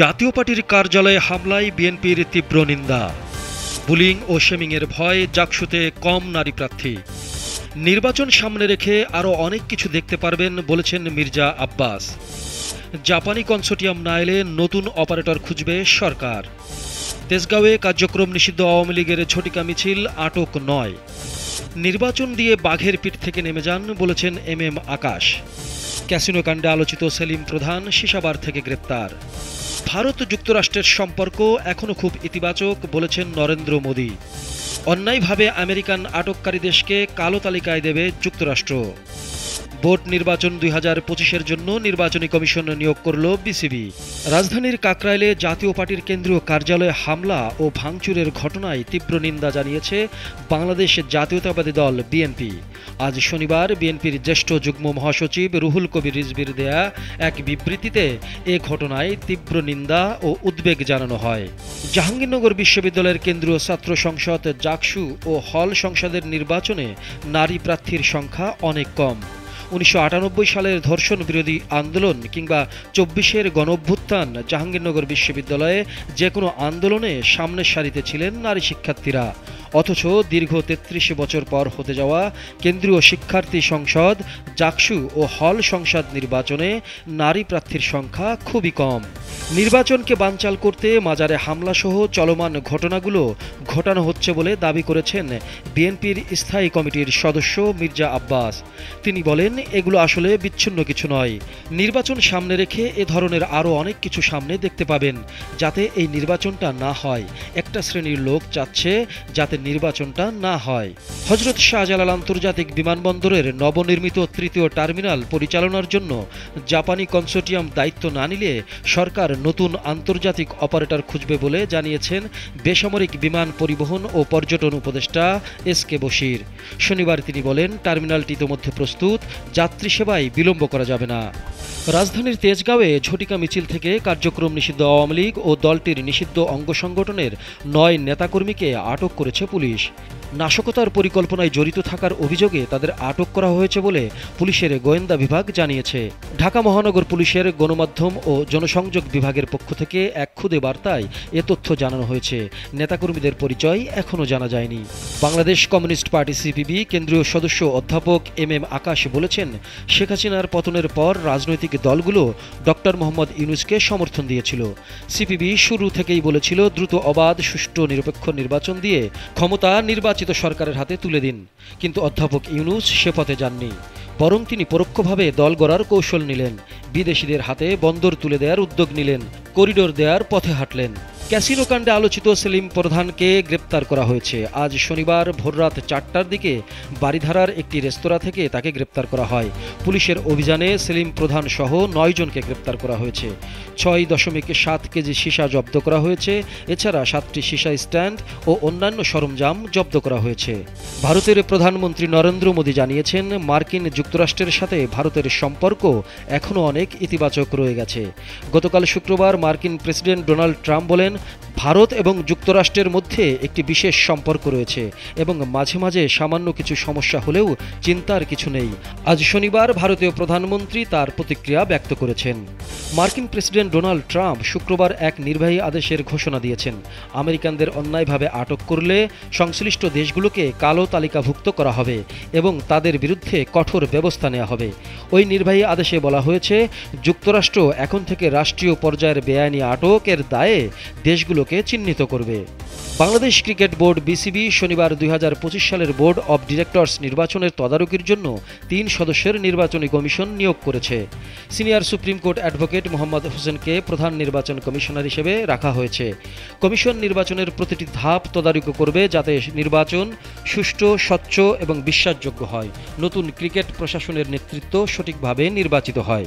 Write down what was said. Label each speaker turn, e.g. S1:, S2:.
S1: জাতীয় পার্টির কার্যালয়ে হামলায় বিএনপির তীব্র নিন্দা। বুলিং ও শেমিংয়ের ভয় জাকসুতে কম নারী প্রার্থী। নির্বাচন সামনে রেখে আরও অনেক কিছু দেখতে পারবেন বলেছেন মির্জা আব্বাস। জাপানি কনসোর্টিয়াম না এলে নতুন অপারেটর খুঁজবে সরকার। তেজগাঁওয়ে কার্যক্রম নিষিদ্ধ আওয়ামী লীগের ঝটিকা মিছিল আটক নয়। নির্বাচন দিয়ে বাঘের পিঠ থেকে নেমে যান বলেছেন এম আকাশ। ক্যাসিনো কাণ্ডে আলোচিত সেলিম প্রধান শিশাবার থেকে গ্রেপ্তার। ভারত যুক্তরাষ্ট্রের সম্পর্ক এখনও খুব ইতিবাচক বলেছেন নরেন্দ্র মোদী। অন্যায়ভাবে আমেরিকান আটককারী দেশকে কালো তালিকায় দেবে যুক্তরাষ্ট্র। ভোট নির্বাচন 2025-এর জন্য নির্বাচনী কমিশন নিয়োগ করল বিসিবি। রাজধানীর কাকরাইলে জাতীয় পার্টির কেন্দ্রীয় কার্যালয়ে হামলা ও ভাঙচুরের ঘটনায় তীব্র নিন্দা জানিয়েছে বাংলাদেশ জাতীয়তাবাদী দল বিএনপি। আজ শনিবার বিএনপির জ্যেষ্ঠ যুগ্ম মহাসচিব রুহুল কবির রিজভীর দেয়া এক বিবৃতিতে এ ঘটনায় তীব্র নিন্দা ও উদ্বেগ জানানো হয়। জাহাঙ্গীরনগর বিশ্ববিদ্যালয়ের কেন্দ্রীয় ছাত্র সংসদ জাকসু ও হল সংসদের নির্বাচনে নারী প্রার্থীর সংখ্যা অনেক কম। 1998 সালের ধর্ষণ বিরোধী আন্দোলন কিংবা 24-এর গণঅভ্যুত্থান জাহাঙ্গীরনগর বিশ্ববিদ্যালয়ে যে কোনো আন্দোলনে সামনের সারিতে ছিলেন নারী শিক্ষার্থীরা। অথচ দীর্ঘ 33 বছর পর হতে যাওয়া কেন্দ্রীয় শিক্ষার্থী সংসদ জাকসু ও হল সংসদ নির্বাচনে নারী প্রার্থীর সংখ্যা খুবই কম। নির্বাচনকে বানচাল করতে মাজারে হামলাসহ চলমান ঘটনাগুলো ঘটানো হচ্ছে বলে দাবি করেছেন বিএনপির স্থায়ী কমিটির সদস্য মির্জা আব্বাস। তিনি বলেন, এগুলো আসলে বিচ্ছিন্ন কিছু নয়। নির্বাচন সামনে রেখে এ ধরনের আরও অনেক কিছু সামনে দেখতে পাবেন। যাতে এই নির্বাচনটা না হয়, একটা শ্রেণীর লোক চাচ্ছে যাতে নির্বাচনটা না হয়। হযরত শাহজালাল আন্তর্জাতিক বিমানবন্দরের নবনির্মিত তৃতীয় টার্মিনাল পরিচালনার জন্য জাপানি কনসোর্টিয়াম দায়িত্ব না নিলে সরকার নতুন আন্তর্জাতিক অপারেটর খুঁজবে বলে জানিয়েছেন বেসামরিক বিমান পরিবহন ও পর্যটন উপদেষ্টা এস.কে. বশির। শনিবার তিনি বলেন, টার্মিনালটি ইতোমধ্যে প্রস্তুত, যাত্রী সেবায় বিলম্ব করা যাবে না। রাজধানীর তেজগাঁওয়ে ঝটিকা মিছিল থেকে কার্যক্রম নিষিদ্ধ আওয়ামী লীগ ও দলটির নিষিদ্ধ অঙ্গ সংগঠনের 9 নেতাকর্মীকে আটক করেছে পুলিশ। নাশকতার পরিকল্পনায় জড়িত থাকার অভিযোগে তাদের আটক করা হয়েছে বলে পুলিশের গোয়েন্দা বিভাগ জানিয়েছে। ঢাকা মহানগর পুলিশের গণমাধ্যম ও জনসংযোগ বিভাগের পক্ষ থেকে এক খুদে বার্তায় এ তথ্য জানানো হয়েছে। নেতাকর্মীদের পরিচয় এখনও জানা যায়নি। বাংলাদেশ কমিউনিস্ট পার্টি সিপিবি কেন্দ্রীয় সদস্য অধ্যাপক এম আকাশ বলেছেন, শেখ হাসিনার পতনের পর রাজনৈতিক দলগুলো ডক্টর মোহাম্মদ ইউনূসকে সমর্থন দিয়েছিল। সিপিবি শুরু থেকেই বলেছিল, দ্রুত অবাধ সুষ্ঠু নিরপেক্ষ নির্বাচন দিয়ে ক্ষমতা নির্বাচিত সরকারের হাতে তুলে দিন। কিন্তু অধ্যাপক ইউনূস সে পথে যাননি, বরং তিনি পরোক্ষভাবে দল গড়ার কৌশল নিলেন, বিদেশিদের হাতে বন্দর তুলে দেওয়ার উদ্যোগ নিলেন, করিডোর দেওয়ার পথে হাঁটলেন। ক্যাসিনো কাণ্ডে আলোচিত সেলিম প্রধানকে গ্রেপ্তার করা হয়েছে। আজ শনিবার ভোররাত 4টার দিকে বারিধারার একটি রেস্তোরাঁ থেকে তাকে গ্রেপ্তার করা হয়। পুলিশের অভিযানে সেলিম প্রধান সহ 9 জনকে গ্রেপ্তার করা হয়েছে। 6.7 কেজি সীসা জব্দ করা হয়েছে। এছাড়া 7টি সীসা স্ট্যান্ড ও অন্যান্য সরঞ্জাম জব্দ করা হয়েছে। ভারতের প্রধানমন্ত্রী নরেন্দ্র মোদী জানিয়েছেন, মার্কিন যুক্তরাষ্ট্রের সাথে ভারতের সম্পর্ক এখনও অনেক ইতিবাচক রয়ে গেছে। গতকাল শুক্রবার মার্কিন প্রেসিডেন্ট ডোনাল্ড ট্রাম্প বলেন, ভারত এবং যুক্তরাষ্ট্রের মধ্যে একটি বিশেষ সম্পর্ক রয়েছে এবং মাঝে মাঝে সামান্য কিছু সমস্যা হলেও চিন্তার কিছু নেই। আজ শনিবার ভারতীয় প্রধানমন্ত্রী তার প্রতিক্রিয়া ব্যক্ত করেছেন। মার্কিন প্রেসিডেন্ট ডোনাল্ড ট্রাম্প শুক্রবার এক নির্বাহী আদেশের ঘোষণা দিয়েছেন, আমেরিকানদের অন্যায়ভাবে আটক করলে সংশ্লিষ্ট দেশগুলোকে কালো তালিকাভুক্ত করা হবে এবং তাদের বিরুদ্ধে কঠোর ব্যবস্থা নেওয়া হবে। ওই নির্বাহী আদেশে বলা হয়েছে, যুক্তরাষ্ট্র এখন থেকে রাষ্ট্রীয় পর্যায়ের বেআইনি আটকের দায়ে দেশগুলোকে চিহ্নিত করবে। বাংলাদেশ ক্রিকেট বোর্ড বিসিবি শনিবার 2025 সালের বোর্ড অব ডিরেক্টরস নির্বাচনের তদারকির জন্য 3 সদস্যের নির্বাচনী কমিশন নিয়োগ করেছে। Senior supreme court advocate Mohammad হোসেনকে প্রধান নির্বাচন কমিশনার হিসেবে রাখা হয়েছে। কমিশন নির্বাচনের প্রতিটি ধাপ তদারকি করবে যাতে নির্বাচন সুষ্ঠু, স্বচ্ছ এবং বিশ্বাসযোগ্য হয়। নতুন ক্রিকেট প্রশাসনের নেতৃত্ব সঠিকভাবে নির্বাচিত হয়।